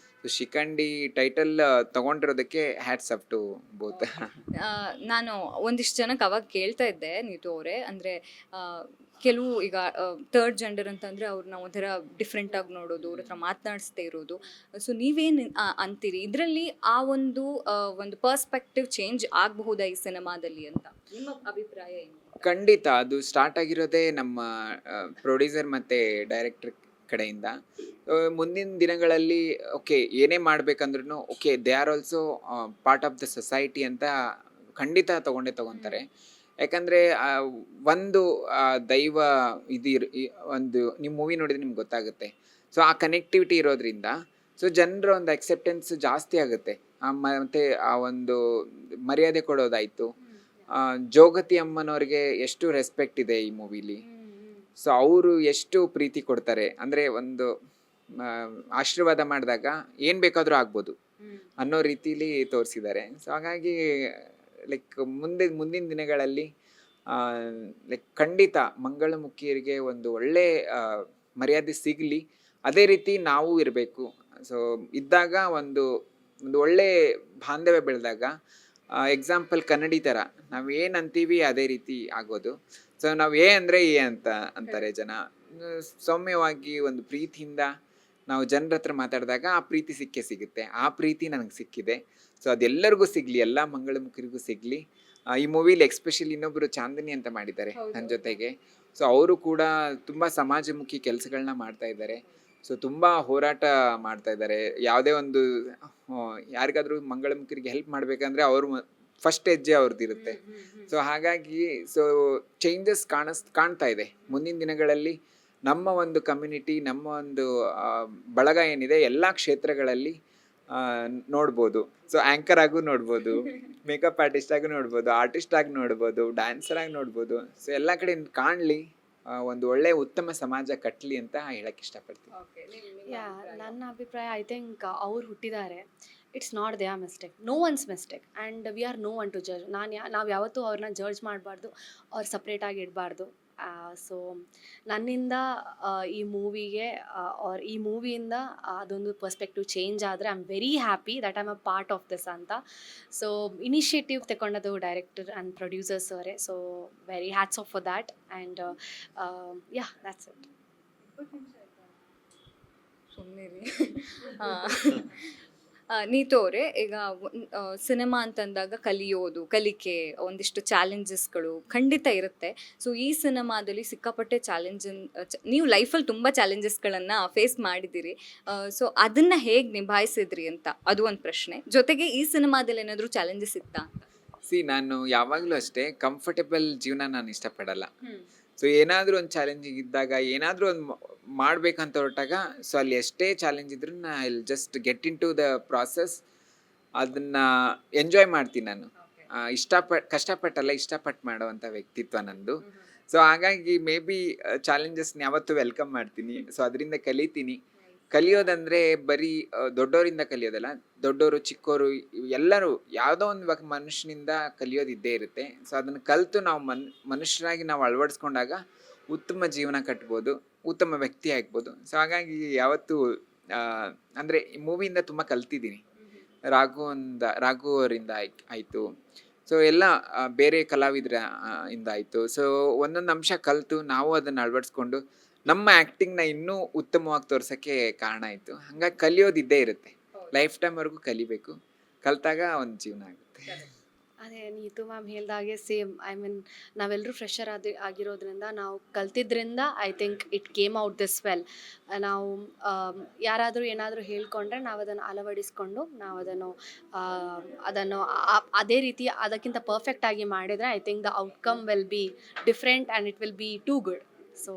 ಶಿಖಂಡಿ ಟೈಟಲ್ ತಗೊಂಡಿರೋದಕ್ಕೆ ಹ್ಯಾಟ್ಸ್ ಅಪ್ ಟು ಬೋತ್. ನಾನು ಒಂದಿಷ್ಟು ಜನಕ್ಕೆ ಅವಾಗ ಕೇಳ್ತಾ ಇದ್ದೆ, ನೀತು ಅವರೇ, ಅಂದರೆ ಕೆಲವು ಈಗ ಥರ್ಡ್ ಜೆಂಡರ್ ಅಂತಂದರೆ ಅವ್ರನ್ನ ಒಂಥರ ಡಿಫ್ರೆಂಟಾಗಿ ನೋಡೋದು, ಅವ್ರ ಹತ್ರ ಮಾತನಾಡಿಸ್ದೇ ಇರೋದು. ಸೊ ನೀವೇನು ಅಂತೀರಿ ಇದರಲ್ಲಿ? ಆ ಒಂದು ಪರ್ಸ್ಪೆಕ್ಟಿವ್ ಚೇಂಜ್ ಆಗಬಹುದಾ ಈ ಸಿನಿಮಾದಲ್ಲಿ ಅಂತ ನಿಮ್ಮ ಅಭಿಪ್ರಾಯ ಏನು? ಖಂಡಿತ ಅದು ಸ್ಟಾರ್ಟ್ ಆಗಿರೋದೇ ನಮ್ಮ ಪ್ರೊಡ್ಯೂಸರ್ ಮತ್ತು ಡೈರೆಕ್ಟರ್ ಕಡೆಯಿಂದ. ಮುಂದಿನ ದಿನಗಳಲ್ಲಿ ಓಕೆ ಏನೇ ಮಾಡ್ಬೇಕಂದ್ರೂ okay they are also part of the society ಅಂತ ಖಂಡಿತ ತಗೊಂತಾರೆ. ಯಾಕಂದರೆ ಒಂದು ದೈವ ಒಂದು ನೀವು ಮೂವಿ ನೋಡಿದ್ರೆ ನಿಮ್ಗೆ ಗೊತ್ತಾಗುತ್ತೆ. ಸೊ ಆ ಕನೆಕ್ಟಿವಿಟಿ ಇರೋದ್ರಿಂದ ಸೊ ಜನರ ಒಂದು ಅಕ್ಸೆಪ್ಟೆನ್ಸ್ ಜಾಸ್ತಿ ಆಗುತ್ತೆ. ಮತ್ತು ಆ ಒಂದು ಮರ್ಯಾದೆ ಕೊಡೋದಾಯಿತು. ಜೋಗತಿ ಅಮ್ಮನವ್ರಿಗೆ ಎಷ್ಟು ರೆಸ್ಪೆಕ್ಟ್ ಇದೆ ಈ ಮೂವಿಲಿ. ಸೊ ಅವರು ಎಷ್ಟು ಪ್ರೀತಿ ಕೊಡ್ತಾರೆ ಅಂದರೆ, ಒಂದು ಆಶೀರ್ವಾದ ಮಾಡಿದಾಗ ಏನು ಬೇಕಾದರೂ ಆಗ್ಬೋದು ಅನ್ನೋ ರೀತಿಲಿ ತೋರಿಸಿದ್ದಾರೆ. ಸೊ ಹಾಗಾಗಿ ಲೈಕ್ ಮುಂದಿನ ದಿನಗಳಲ್ಲಿ ಲೈಕ್ ಖಂಡಿತ ಮಂಗಳಮುಖಿಯರಿಗೆ ಒಂದು ಒಳ್ಳೆ ಮರ್ಯಾದೆ ಸಿಗಲಿ, ಅದೇ ರೀತಿ ನಾವು ಇರಬೇಕು. ಸೊ ಇದ್ದಾಗ ಒಂದು ಒಳ್ಳೆ ಬಾಂಧವ್ಯ ಬೆಳೆದಾಗ, ಎಕ್ಸಾಂಪಲ್ ಕನ್ನಡಿ ಥರ ನಾವು ಏನು ಅಂತೀವಿ ಅದೇ ರೀತಿ ಆಗೋದು. ಸೊ ನಾವು ಅಂದರೆ ಅಂತಾರೆ ಜನ. ಸೌಮ್ಯವಾಗಿ ಒಂದು ಪ್ರೀತಿಯಿಂದ ನಾವು ಜನರ ಹತ್ರ ಮಾತಾಡಿದಾಗ ಆ ಪ್ರೀತಿ ಸಿಗುತ್ತೆ. ಆ ಪ್ರೀತಿ ನನಗೆ ಸಿಕ್ಕಿದೆ. ಸೊ ಅದೆಲ್ಲರಿಗೂ ಸಿಗಲಿ, ಎಲ್ಲ ಮಂಗಳಮುಖಿರಿಗೂ ಸಿಗಲಿ. ಈ ಮೂವಿಲಿ ಎಕ್ಸ್ಪೆಷಲಿ ಇನ್ನೊಬ್ಬರು ಚಾಂದಿನಿ ಅಂತ ಮಾಡಿದ್ದಾರೆ ನನ್ನ ಜೊತೆಗೆ. ಸೊ ಅವರು ಕೂಡ ತುಂಬ ಸಮಾಜಮುಖಿ ಕೆಲಸಗಳನ್ನ ಮಾಡ್ತಾ ಇದ್ದಾರೆ. ಸೊ ತುಂಬ ಹೋರಾಟ ಮಾಡ್ತಾ ಇದ್ದಾರೆ. ಯಾವುದೇ ಒಂದು ಯಾರಿಗಾದರೂ ಮಂಗಳಮುಖಿರಿಗೆ ಹೆಲ್ಪ್ ಮಾಡಬೇಕಂದ್ರೆ ಅವರು ಫಸ್ಟ್ ಹೆಜ್ಜೆ ಅವ್ರದ್ದಿರುತ್ತೆ. ಸೊ ಹಾಗಾಗಿ ಸೊ ಚೇಂಜಸ್ ಕಾಣ್ತಾ ಇದೆ. ಮುಂದಿನ ದಿನಗಳಲ್ಲಿ ನಮ್ಮ ಒಂದು ಕಮ್ಯುನಿಟಿ, ನಮ್ಮ ಒಂದು ಬಳಗ ಏನಿದೆ ಎಲ್ಲ ಕ್ಷೇತ್ರಗಳಲ್ಲಿ ನೋಡ್ಬೋದು. ಸೊ ಆ್ಯಂಕರ್ ಆಗೂ ನೋಡ್ಬೋದು, ಮೇಕಪ್ ಆರ್ಟಿಸ್ಟ್ ಆಗಿ ನೋಡ್ಬೋದು, ಆರ್ಟಿಸ್ಟ್ ಆಗಿ ನೋಡ್ಬೋದು, ಡ್ಯಾನ್ಸರ್ ಆಗಿ ನೋಡ್ಬೋದು. ಸೊ ಎಲ್ಲ ಕಡೆ ಕಾಣಲಿ, ಒಂದು ಒಳ್ಳೆ ಉತ್ತಮ ಸಮಾಜ ಕಟ್ಟಲಿ ಅಂತ ಹೇಳಕ್ಕೆ ಇಷ್ಟಪಡ್ತೀನಿ. ನನ್ನ ಅಭಿಪ್ರಾಯ ಐ ಥಿಂಕ್ ಅವ್ರು ಹುಟ್ಟಿದ್ದಾರೆ, it's not their mistake, no one's mistake, and we are no one to judge. ನಾವು ಯಾವತ್ತೂ ಅವ್ರನ್ನ ಜಡ್ಜ್ ಮಾಡಬಾರ್ದು, ಅವ್ರು ಸಪ್ರೇಟಾಗಿ ಇಡಬಾರ್ದು. ಸೊ ನನ್ನಿಂದ ಈ ಮೂವಿಗೆ ಆರ್ ಈ ಮೂವಿಯಿಂದ ಅದೊಂದು ಪರ್ಸ್ಪೆಕ್ಟಿವ್ ಚೇಂಜ್ ಆದರೆ I am very happy that I am a part of this ಅಂತ. ಸೊ ಇನಿಷಿಯೇಟಿವ್ ತಗೊಂಡದು ಡೈರೆಕ್ಟರ್ ಆ್ಯಂಡ್ ಪ್ರೊಡ್ಯೂಸರ್ಸ್ ಅವರೇ. So very hats off for that. And yeah that's it. ಸುಮ್ಮನೆ ನೀತು ಅವರೇ, ಈಗ ಸಿನಿಮಾ ಅಂತಂದಾಗ ಕಲಿಯೋದು, ಕಲಿಕೆ, ಒಂದಿಷ್ಟು ಚಾಲೆಂಜಸ್ಗಳು ಖಂಡಿತ ಇರುತ್ತೆ. ಸೊ ಈ ಸಿನಿಮಾದಲ್ಲಿ ಸಿಕ್ಕಾಪಟ್ಟೆ ನೀವು ಲೈಫಲ್ಲಿ ತುಂಬ ಚಾಲೆಂಜಸ್ಗಳನ್ನು ಫೇಸ್ ಮಾಡಿದ್ದೀರಿ. ಸೊ ಅದನ್ನು ಹೇಗೆ ನಿಭಾಯಿಸಿದ್ರಿ ಅಂತ ಅದು ಒಂದು ಪ್ರಶ್ನೆ. ಜೊತೆಗೆ ಈ ಸಿನಿಮಾದಲ್ಲಿ ಏನಾದರೂ ಚಾಲೆಂಜಸ್ ಇತ್ತಾ ಅಂತ? ನಾನು ಯಾವಾಗಲೂ ಅಷ್ಟೇ ಕಂಫರ್ಟೇಬಲ್ ಜೀವನ ನಾನು ಇಷ್ಟಪಡಲ್ಲ. ಸೊ ಏನಾದರೂ ಒಂದು ಚಾಲೆಂಜಿಂಗ್ ಇದ್ದಾಗ, ಏನಾದರೂ ಒಂದು ಮಾಡಬೇಕಂತ ಹೊರಟಾಗ, ಸೊ ಅಲ್ಲಿ ಎಷ್ಟೇ ಚಾಲೆಂಜ್ ಇದ್ರೂ I will just get into the process. ಅದನ್ನು ಎಂಜಾಯ್ ಮಾಡ್ತೀನಿ ನಾನು. ಕಷ್ಟಪಟ್ಟಲ್ಲ, ಇಷ್ಟಪಟ್ಟು ಮಾಡೋವಂಥ ವ್ಯಕ್ತಿತ್ವ ನಂದು. ಸೊ ಹಾಗಾಗಿ ಮೇ ಬಿ ಚಾಲೆಂಜಸ್ನ ಯಾವತ್ತೂ ವೆಲ್ಕಮ್ ಮಾಡ್ತೀನಿ. ಸೊ ಅದರಿಂದ ಕಲಿತೀನಿ. ಕಲಿಯೋದಂದರೆ ಬರೀ ದೊಡ್ಡವರಿಂದ ಕಲಿಯೋದಲ್ಲ, ದೊಡ್ಡವರು ಚಿಕ್ಕವರು ಎಲ್ಲರೂ ಯಾವುದೋ ಒಂದು ಮನುಷ್ಯನಿಂದ ಕಲಿಯೋದಿದ್ದೇ ಇರುತ್ತೆ. ಸೊ ಅದನ್ನು ಕಲಿತು ನಾವು ಮನುಷ್ಯರಾಗಿ ನಾವು ಅಳವಡಿಸ್ಕೊಂಡಾಗ ಉತ್ತಮ ಜೀವನ ಕಟ್ಬೋದು, ಉತ್ತಮ ವ್ಯಕ್ತಿ ಆಗ್ಬೋದು. ಸೊ ಹಾಗಾಗಿ ಯಾವತ್ತೂ ಅಂದರೆ ಈ ಮೂವಿಯಿಂದ ತುಂಬ ಕಲ್ತಿದ್ದೀನಿ. ರಾಘು ಅವರಿಂದ ಆಯಿತು, ಸೊ ಎಲ್ಲ ಬೇರೆ ಕಲಾವಿದರ ಇಂದ ಆಯಿತು. ಸೊ ಒಂದೊಂದು ಅಂಶ ಕಲಿತು ನಾವು ಅದನ್ನು ಅಳವಡಿಸ್ಕೊಂಡು ನಮ್ಮ ಆ್ಯಕ್ಟಿಂಗ್ನ ಇನ್ನೂ ಉತ್ತಮವಾಗಿ ತೋರ್ಸೋಕ್ಕೆ ಕಾರಣ ಆಯಿತು. ಹಂಗಾಗಿ ಕಲಿಯೋದಿದ್ದೇ ಇರುತ್ತೆ, ಲೈಫ್ ಟೈಮ್ವರೆಗೂ ಕಲಿಬೇಕು. ಕಲಿತಾಗ ಒಂದು ಜೀವನ ಆಗುತ್ತೆ. ಅದೇ ನೀತು ಮ್ಯಾಮ್ ಹೇಳ್ದಾಗೆ ಸೇಮ್. ಐ ಮೀನ್ ನಾವೆಲ್ಲರೂ ಫ್ರೆಷರ್ ಆಗಿರೋದ್ರಿಂದ ನಾವು ಕಲ್ತಿದ್ರಿಂದ I think it came out this well. ನಾವು ಯಾರಾದರೂ ಏನಾದರೂ ಹೇಳ್ಕೊಂಡ್ರೆ ನಾವು ಅದನ್ನು ಅಳವಡಿಸ್ಕೊಂಡು ನಾವು ಅದನ್ನು ಅದೇ ರೀತಿ ಅದಕ್ಕಿಂತ ಪರ್ಫೆಕ್ಟಾಗಿ ಮಾಡಿದರೆ I think the outcome will be different and it will be too good. So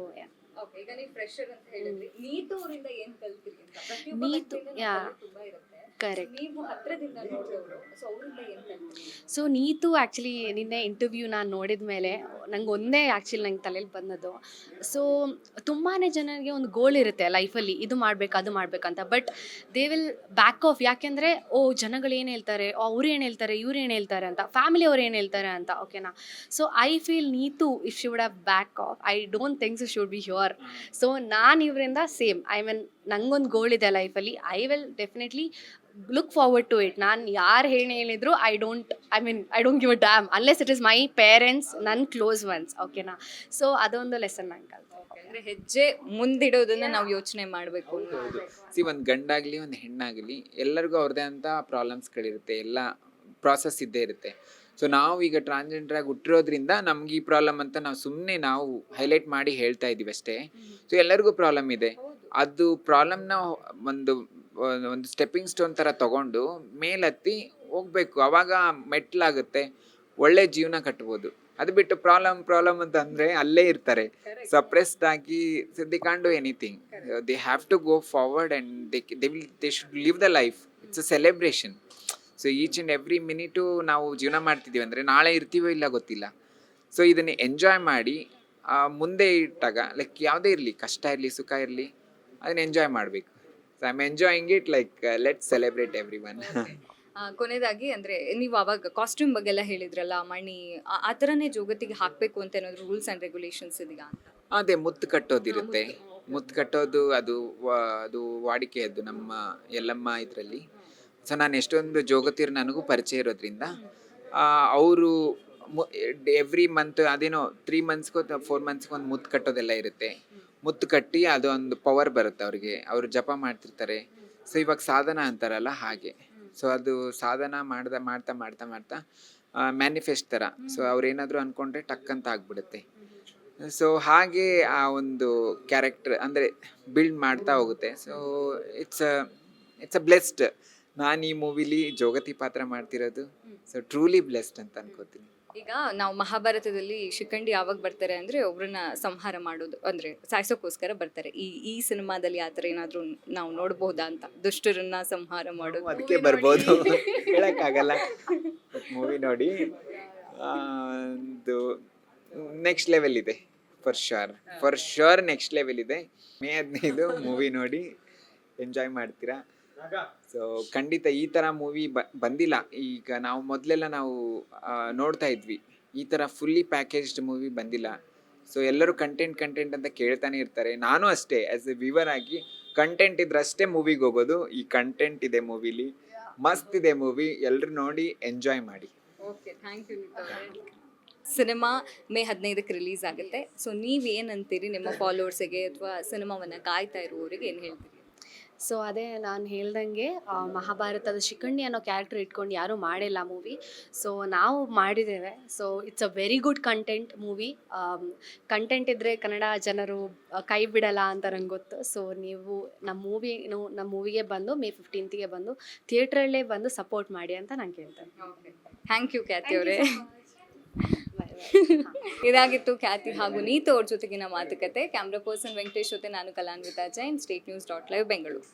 okay, ಈಗ ನೀವು ಫ್ರೆಶರ್ ಅಂತ ಹೇಳಿದ್ರಿ. ನೀತು ಅವರಿಂದ ಏನು ಕಲ್ತಿರಿ ಅಂತ? ಪ್ರತಿಯೊಬ್ಬ ನೀತು, ವ್ಯಕ್ತಿಗೂ ಯಾ, ತುಂಬಾ ಇರುತ್ತೆ. ಕರೆಕ್ಟ್. ನೀವು ಹತ್ರದಿಂದ ನೋಡಿದವರು, ಸೊ ಅವರಿಂದ ಏನು ಕಲ್ತಿರಿ? ಸೊ ನೀತು ಆ್ಯಕ್ಚುಲಿ ನಿನ್ನೆ ಇಂಟರ್ವ್ಯೂ ನಾನು ನೋಡಿದ ಮೇಲೆ ನಂಗೆ ಒಂದೇ ಆ್ಯಕ್ಚುಲಿ ನಂಗೆ ತಲೆಯಲ್ಲಿ ಬಂದದ್ದು. ಸೊ ತುಂಬಾ ಜನರಿಗೆ ಒಂದು ಗೋಲ್ ಇರುತ್ತೆ ಲೈಫಲ್ಲಿ, ಇದು ಮಾಡಬೇಕು ಅದು ಮಾಡಬೇಕಂತ. But they will back of. ಯಾಕೆಂದರೆ ಜನಗಳು ಏನು ಹೇಳ್ತಾರೆ, ಅವ್ರು ಏನು ಹೇಳ್ತಾರೆ, ಇವ್ರು ಏನು ಹೇಳ್ತಾರೆ ಅಂತ, ಫ್ಯಾಮಿಲಿ ಅವ್ರು ಏನು ಹೇಳ್ತಾರೆ ಅಂತ. ಓಕೆನಾ? So I feel Neetu if she would have back off, I don't think so should be here. So ನಾನು ಇವರಿಂದ ಸೇಮ್. ಐ ಮೀನ್ ನಂಗೊಂದು ಗೋಲ್ ಇದೆ ಲೈಫಲ್ಲಿ. I will definitely look forward to it. ನಾನು ಯಾರು ಹೇಳಿದ್ರು I don't give a damn unless it is my parents, ನನ್ನ close ones. ಓಕೆನಾ? ಸೊ ಅದೊಂದು ಲೆಸನ್ ನಂಗೆ ಕಲಿತೆ. ಅಂದ್ರೆ ಹೆಜ್ಜೆ ಮುಂದಿಡೋದನ್ನ ನಾವು ಯೋಚನೆ ಮಾಡಬೇಕು. ಒಂದು ಗಂಡಾಗಲಿ ಒಂದು ಹೆಣ್ಣಾಗಲಿ ಎಲ್ಲರಿಗೂ ಅವ್ರದ್ದೇ ಅಂತ ಪ್ರಾಬ್ಲಮ್ಸ್ಗಳಿರುತ್ತೆ, ಎಲ್ಲ ಪ್ರಾಸೆಸ್ ಇದ್ದೇ ಇರುತ್ತೆ. ಸೊ ನಾವು ಈಗ ಟ್ರಾನ್ಸ್ಜೆಂಡರ್ ಆಗಿ ಹುಟ್ಟಿರೋದ್ರಿಂದ ನಮ್ಗೆ ಈ ಪ್ರಾಬ್ಲಮ್ ಅಂತ ನಾವು ಸುಮ್ಮನೆ ನಾವು ಹೈಲೈಟ್ ಮಾಡಿ ಹೇಳ್ತಾ ಇದ್ದೀವಿ ಅಷ್ಟೇ. ಸೊ ಎಲ್ಲರಿಗೂ ಪ್ರಾಬ್ಲಮ್ ಇದೆ. ಅದು ಪ್ರಾಬ್ಲಮ್ನ ಒಂದು ಸ್ಟೆಪ್ಪಿಂಗ್ ಸ್ಟೋನ್ ಥರ ತಗೊಂಡು ಮೇಲತ್ತಿ ಹೋಗ್ಬೇಕು. ಅವಾಗ ಮೆಟ್ಲಾಗುತ್ತೆ, ಒಳ್ಳೆ ಜೀವನ ಕಟ್ಬೋದು. ಅದು ಬಿಟ್ಟು ಪ್ರಾಬ್ಲಮ್ ಅಂತ ಅಂದರೆ ಅಲ್ಲೇ ಇರ್ತಾರೆ, ಸಪ್ರೆಸ್ಡ್ ಆಗಿ. They can't do anything. They have to go forward and they should live the life. It's a celebration. So each and every minute ನಾವು ಜೀವನ ಮಾಡ್ತಿದ್ದೀವಿ ಅಂದರೆ ನಾಳೆ ಇರ್ತೀವೋ ಇಲ್ಲ ಗೊತ್ತಿಲ್ಲ. ಸೊ ಇದನ್ನು ಎಂಜಾಯ್ ಮಾಡಿ ಮುಂದೆ ಇಟ್ಟಾಗ ಲೈಕ್ ಯಾವುದೇ ಇರಲಿ, ಕಷ್ಟ ಇರಲಿ ಸುಖ ಇರಲಿ, ಅದನ್ನ ಎಂಜಾಯ್ ಮಾಡಬೇಕು. So I am enjoying it. Like let's celebrate every one. ಕೊನೆಯದಾಗಿ ಅಂದ್ರೆ ನೀವು ಅವಾಗ ಕಾಸ್ಟ್ಯೂಮ್ ಬಗ್ಗೆ ಎಲ್ಲ ಹೇಳಿದ್ರಲ್ಲ, ಮಣಿ ಆ ಥರನೇ ಜೋಗತಿಗೆ ಹಾಕಬೇಕು ಅಂತ ಏನಾದ್ರು ರೂಲ್ಸ್ ಆ್ಯಂಡ್ ರೆಗ್ಯುಲೇಷನ್ಸ್ ಇದೆಯಾ ಅಂತ? ಅದೇ ಮುತ್ತು ಕಟ್ಟೋದಿರುತ್ತೆ. ಮುತ್ತು ಕಟ್ಟೋದು ಅದು ವಾಡಿಕೆಯದ್ದು ನಮ್ಮ ಎಲ್ಲಮ್ಮ ಇದರಲ್ಲಿ. ಸೊ ನಾನು ಎಷ್ಟೊಂದು ಜೋಗತಿರು ನನಗೂ ಪರಿಚಯ ಇರೋದ್ರಿಂದ ಅವರು ಎವ್ರಿ ಮಂತ್ ಅದೇನೋ 3 ಮಂತ್ಸ್ಗೋ 4 ಮಂತ್ಸ್ಗೋ ಒಂದು ಮುತ್ತು ಕಟ್ಟೋದೆಲ್ಲ ಇರುತ್ತೆ. ಮುತ್ತು ಕಟ್ಟಿ ಅದೊಂದು ಪವರ್ ಬರುತ್ತೆ ಅವ್ರಿಗೆ, ಅವರು ಜಪ ಮಾಡ್ತಿರ್ತಾರೆ. ಸೊ ಇವಾಗ ಸಾಧನ ಅಂತಾರಲ್ಲ ಹಾಗೆ. ಸೊ ಅದು ಸಾಧನ ಮಾಡ್ತಾ ಮ್ಯಾನಿಫೆಸ್ಟ್ ಥರ. ಸೊ ಅವ್ರೇನಾದರೂ ಅಂದ್ಕೊಂಡ್ರೆ ಟಕ್ ಅಂತ ಆಗ್ಬಿಡುತ್ತೆ. ಸೊ ಹಾಗೆ ಆ ಒಂದು ಕ್ಯಾರೆಕ್ಟರ್ ಅಂದರೆ ಬಿಲ್ಡ್ ಮಾಡ್ತಾ ಹೋಗುತ್ತೆ. So it's a blessed. ನಾನು ಈ ಮೂವಿಲಿ ಜೋಗತಿ ಪಾತ್ರ ಮಾಡ್ತಿರೋದು. ಸೊ ಟ್ರೂಲಿ ಬ್ಲೆಸ್ಡ್ ಅಂತ ಅನ್ಕೋತೀನಿ. ಈಗ ನಾವು ಮಹಾಭಾರತದಲ್ಲಿ ಶಿಖಂಡಿ ಯಾವಾಗ ಬರ್ತಾರೆ ಅಂದ್ರೆ ಒಬ್ರನ್ನ ಸಂಹಾರ ಮಾಡೋದು ಅಂದ್ರೆ ಸಾಯಿಸೋಕ್ಕೋಸ್ಕರ ಬರ್ತಾರೆ. ಈ ಸಿನಿಮಾದಲ್ಲಿ ಆ ಥರ ಏನಾದರೂ ನಾವು ನೋಡ್ಬೋದಾ ಅಂತ, ದುಷ್ಟರನ್ನ ಸಂಹಾರ ಮಾಡೋದು? ಅದಕ್ಕೆ ಬರ್ಬೋದು, ಹೇಳಕ್ಕಾಗಲ್ಲ. ಮೂವಿ ನೋಡಿ ಒಂದು ನೆಕ್ಸ್ಟ್ ಲೆವೆಲ್ ಇದೆ. ಫಾರ್ ಶೋರ್ ನೆಕ್ಸ್ಟ್ ಲೆವೆಲ್ ಇದೆ. May 15 ಮೂವಿ ನೋಡಿ ಎಂಜಾಯ್ ಮಾಡ್ತೀರಾ. ಸೊ ಖಂಡಿತ ಈ ಥರ ಮೂವಿ ಬಂದಿಲ್ಲ. ಈಗ ನಾವು ಮೊದಲೆಲ್ಲ ನಾವು ನೋಡ್ತಾ ಇದ್ವಿ, ಈ ಥರ ಫುಲ್ಲಿ ಪ್ಯಾಕೇಜ್ಡ್ ಮೂವಿ ಬಂದಿಲ್ಲ. ಸೊ ಎಲ್ಲರೂ ಕಂಟೆಂಟ್ ಅಂತ ಕೇಳ್ತಾನೆ ಇರ್ತಾರೆ. ನಾನು ಅಷ್ಟೇ ಆ್ಯಸ್ ಎ ವ್ಯೂವರ್ ಆಗಿ ಕಂಟೆಂಟ್ ಇದ್ರಷ್ಟೇ ಮೂವಿಗೆ ಹೋಗೋದು. ಈ ಕಂಟೆಂಟ್ ಇದೆ ಮೂವಿಲಿ, ಮಸ್ತ್ ಇದೆ ಮೂವಿ, ಎಲ್ಲರೂ ನೋಡಿ ಎಂಜಾಯ್ ಮಾಡಿ. Okay, thank you. ಸಿನಿಮಾ May 15 ರಿಲೀಸ್ ಆಗುತ್ತೆ. ಸೊ ನೀವೇನಂತೀರಿ ನಿಮ್ಮ ಫಾಲೋವರ್ಸಿಗೆ ಅಥವಾ ಸಿನಿಮಾವನ್ನು ಕಾಯ್ತಾ ಇರುವವರಿಗೆ ಏನು ಹೇಳ್ತೀರಿ? ಸೊ ಅದೇ ನಾನು ಹೇಳ್ದಂಗೆ ಮಹಾಭಾರತದ ಶಿಖಂಡಿ ಅನ್ನೋ ಕ್ಯಾರೆಕ್ಟರ್ ಇಟ್ಕೊಂಡು ಯಾರೂ ಮಾಡಿಲ್ಲ ಮೂವಿ. ಸೊ ನಾವು ಮಾಡಿದ್ದೇವೆ. So it's a very good content movie. Content ಇದ್ದರೆ ಕನ್ನಡ ಜನರು ಕೈ ಬಿಡಲ್ಲ ಅಂತ ನಂಗೆ ಗೊತ್ತು. ಸೊ ನೀವು ನಮ್ಮ ಮೂವಿಗೆ ಬಂದು May 15ಗೆ ಬಂದು ಥಿಯೇಟ್ರಲ್ಲೇ ಬಂದು ಸಪೋರ್ಟ್ ಮಾಡಿ ಅಂತ ನಾನು ಕೇಳ್ತೇನೆ. ಥ್ಯಾಂಕ್ ಯು ಖ್ಯಾತಿ ಅವರೇ. ಇದಾಗಿತ್ತು ಖ್ಯಾತಿ ಹಾಗೂ ನೀತು ಅವ್ರ ಜೊತೆಗಿನ ಮಾತುಕತೆ. ಕ್ಯಾಮ್ರಾ ಪರ್ಸನ್ ವೆಂಕಟೇಶ್ ಜೊತೆ ನಾನು Kalanvita Jain. State news .live Bengaluru.